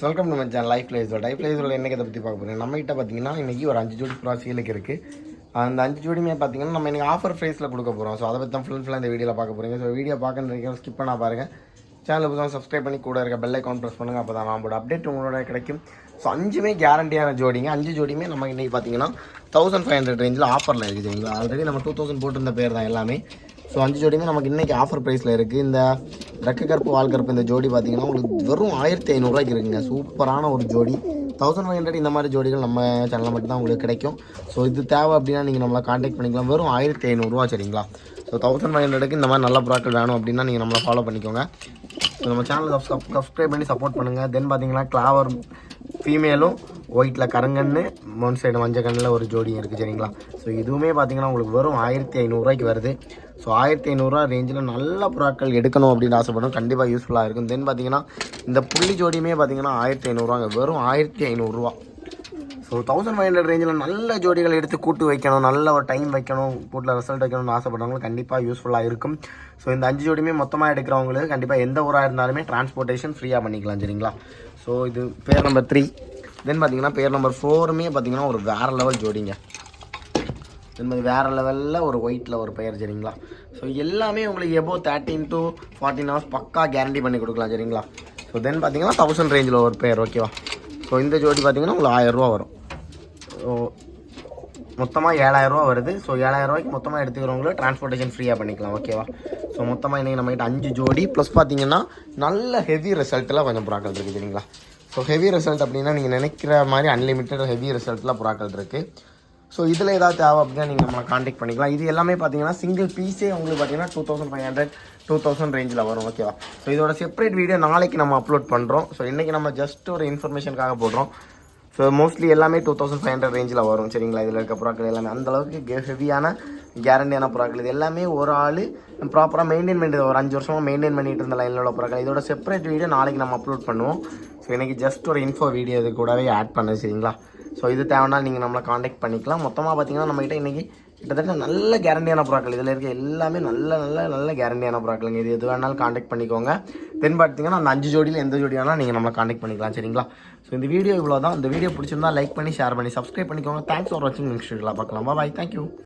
Welcome to my channel life லைஃபோட என்னைக்கு அதை பற்றி பார்க்க போகிறேன். நம்மகிட்ட பார்த்தீங்கன்னா இன்றைக்கி ஒரு 5 ஜோடி புறா சேலுக்கு இருக்குது. அந்த 5 ஜோடியுமே பார்த்தீங்கன்னா நம்ம இன்றைக்கி ஆஃபர் ப்ரைஸில் கொடுக்க போகிறோம். ஸோ அதை பற்றி தான் ஃபுல்லாக இந்த வீடியோவில் பார்க்க போகிறீங்க. ஸோ வீடியோ பார்க்கணும் ஸ்கிப் பண்ணால் பாருங்கள். சேனல் புதுசாக சப்ஸ்கிரைப் பண்ணி கூட இருக்க பெல் ஐக்கான் ப்ரெஸ் பண்ணுங்கள். அப்போ தான் நம்மளோட அப்டேட் உங்களோட கிடைக்கும். ஸோ 5மே கேரண்டியான ஜோடிங்க. 5 ஜோடியுமே நம்ம இன்றைக்கி பார்த்தீங்கன்னா 1500 ரேஞ்சில் ஆஃபரில் இருக்குது சரிங்களா. ஆல்ரெடி நம்ம 2000 போட்டிருந்த பேர் தான் எல்லாமே. ஸோ 5 ஜோடியுமே நமக்கு இன்றைக்கி ஆஃபர் ப்ரைஸில் இருக்குது. இந்த ரெக்க கருப்பு வால் கருப்பு இந்த ஜோடி பார்த்தீங்கன்னா உங்களுக்கு வெறும் 1500 இருக்குங்க. சூப்பரான ஒரு ஜோடி. 1500 இந்த மாதிரி ஜோடிகள் நம்ம சேனலில் மட்டும் தான் உங்களுக்கு கிடைக்கும். ஸோ இது தேவை அப்படின்னா நீங்கள் நம்மளை காண்டாக்ட் பண்ணிக்கலாம். வெறும் 1500 சரிங்களா. ஸோ 1500 இந்த மாதிரி நல்ல ப்ராடக்ட் வேணும் அப்படின்னா நீங்கள் நம்மளை ஃபாலோ பண்ணிக்கோங்க. ஸோ நம்ம சேனலை சப்ஸ்கிரைப் பண்ணி சப்போர்ட் பண்ணுங்கள். தென் பார்த்தீங்கன்னா கிளாவர் ஃபீமேலும் ஒயிட்டில் கருங்கன்று ஒன் சைடு மஞ்சள் கண்ணில் ஒரு ஜோடியும் இருக்குது சரிங்களா. ஸோ இதுவுமே பார்த்தீங்கன்னா உங்களுக்கு வெறும் 1500 வருது. ஸோ 1500 ரேஞ்சில் நல்ல பொருட்கள் எடுக்கணும் அப்படின்னு ஆசைப்படும். கண்டிப்பாக யூஸ்ஃபுல்லாக இருக்கும். தென் பார்த்தீங்கன்னா இந்த புள்ளி ஜோடியுமே பார்த்தீங்கன்னா 1500 வெறும் 1500. ஸோ 1500 ரேஞ்சில் நல்ல ஜோடிகள் எடுத்து கூட்டு வைக்கணும், நல்ல ஒரு டைம் வைக்கணும், கூட்டில் ரிசல்ட் வைக்கணும்னு ஆசைப்படுறவங்களுக்கு கண்டிப்பாக யூஸ்ஃபுல்லாக இருக்கும். ஸோ இந்த 5 ஜோடியுமே மொத்தமாக எடுக்கிறவங்களுக்கு கண்டிப்பாக எந்த ஊராக இருந்தாலுமே டிரான்ஸ்போர்ட்டேஷன் ஃப்ரீயாக பண்ணிக்கலாம் சரிங்களா. ஸோ இது பேர் நம்பர் 3. தென் பார்த்தீங்கன்னா பேர் நம்பர் 4மே பார்த்தீங்கன்னா ஒரு வேறு லெவல் ஜோடிங்க. இந்த மாதிரி வேறு லெவலில் ஒரு ஒயிட்டில் ஒரு பெயர் சரிங்களா. ஸோ எல்லாமே உங்களுக்கு எபோவ் 13 to 14 ஹவர்ஸ் பக்கா கேரண்டி பண்ணி கொடுக்கலாம் சரிங்களா. ஸோ தென் பார்த்தீங்கன்னா 1000 ரேஞ்சில் ஒரு பெயர் ஓகேவா. ஸோ இந்த ஜோடி பார்த்தீங்கன்னா உங்களுக்கு 1000 ரூபா வரும். ஸோ மொத்தமாக 7000 ரூபா வருது. ஸோ 7000 ரூபாய்க்கு மொத்தமாக எடுத்துக்கிறவங்களுக்கு டிரான்ஸ்போர்ட்டேஷன் ஃப்ரீயாக பண்ணிக்கலாம் ஓகேவா. ஸோ மொத்தமாக இன்றைக்கி நம்மகிட்ட 5 ஜோடி ப்ளஸ் பார்த்தீங்கன்னா நல்ல ஹெவி ரிசல்ட்டில் கொஞ்சம் புறாக்கள் இருக்குது சரிங்களா. ஸோ ஹெவி ரிசல்ட் அப்படின்னா நீங்கள் நினைக்கிற மாதிரி அன்லிமிட்டட் ஹெவி ரிசல்ட்டில் புறாக்கள் இருக்குது. ஸோ இதில் ஏதாவது தேவை அப்படின்னா நீங்கள் நம்மளை காண்டாக்ட் பண்ணிக்கலாம். இது எல்லாமே பார்த்தீங்கன்னா சிங்கிள் பீஸே உங்களுக்கு பார்த்தீங்கன்னா 2500 2000 ரேஞ்சில் வரும் ஓகேவா. ஸோ இதோட செப்பரேட் வீடியோ நாளைக்கு நம்ம அப்லோட் பண்ணுறோம். ஸோ இன்றைக்கி நம்ம ஜஸ்ட் ஒரு இன்ஃபர்மேஷனுக்காக போடுறோம். ஸோ மோஸ்ட்லி எல்லாமே 2500 ரேஞ்சில் வரும் சரிங்களா. இதில் இருக்க புறாக்கள் எல்லாமே அந்தளவுக்கு ஹெவியான கேரண்டியான புறாக்கள். இது எல்லாமே ஒரு ஆள் ப்ராப்பராக மெயின்டைன் பண்ணிட்டு ஒரு 5 வருஷமாக மெயின்டைன் பண்ணிட்டு இருந்த லைனில் உள்ள புறாக்கள். இதோட செப்பரேட் வீடியோ நாளைக்கு நம்ம அப்லோட் பண்ணுவோம். ஸோ இன்றைக்கி ஜஸ்ட் ஒரு இன்ஃபோ வீடியோ இது கூடவே ஆட் பண்ணது சரிங்களா. ஸோ இது தேவைன்னா நீங்கள் நம்மளை காண்டாக்ட் பண்ணிக்கலாம். மொத்தமாக பார்த்தீங்கன்னா நம்மகிட்ட இன்றைக்கி கிட்டத்தட்ட நல்ல கேரண்டியான புறாக்கள். இதில் இருக்க எல்லாமே நல்ல கேரண்டியான புறாக்களுங்க. இது எது வேணாலும் காண்டாக்ட் பண்ணிக்கோங்க. தென் பார்த்தீங்கன்னா அந்த 5 ஜோடியில் எந்த ஜோடி வேணாலும் நீங்கள் நம்மளை காண்டாக்ட் பண்ணிக்கலாம் சரிங்களா. ஸோ இந்த வீடியோ இவ்வளோ தான். இந்த வீடியோ பிடிச்சிருந்தா லைக் பண்ணி ஷேர் பண்ணி சப்ஸ்கிரைப் பண்ணிக்கோங்க. தேங்க்ஸ் ஃபார் வாட்சிங். நெக்ஸ்ட் வீடியோவில் பார்க்கலாம். பாய். தேங்க்யூ.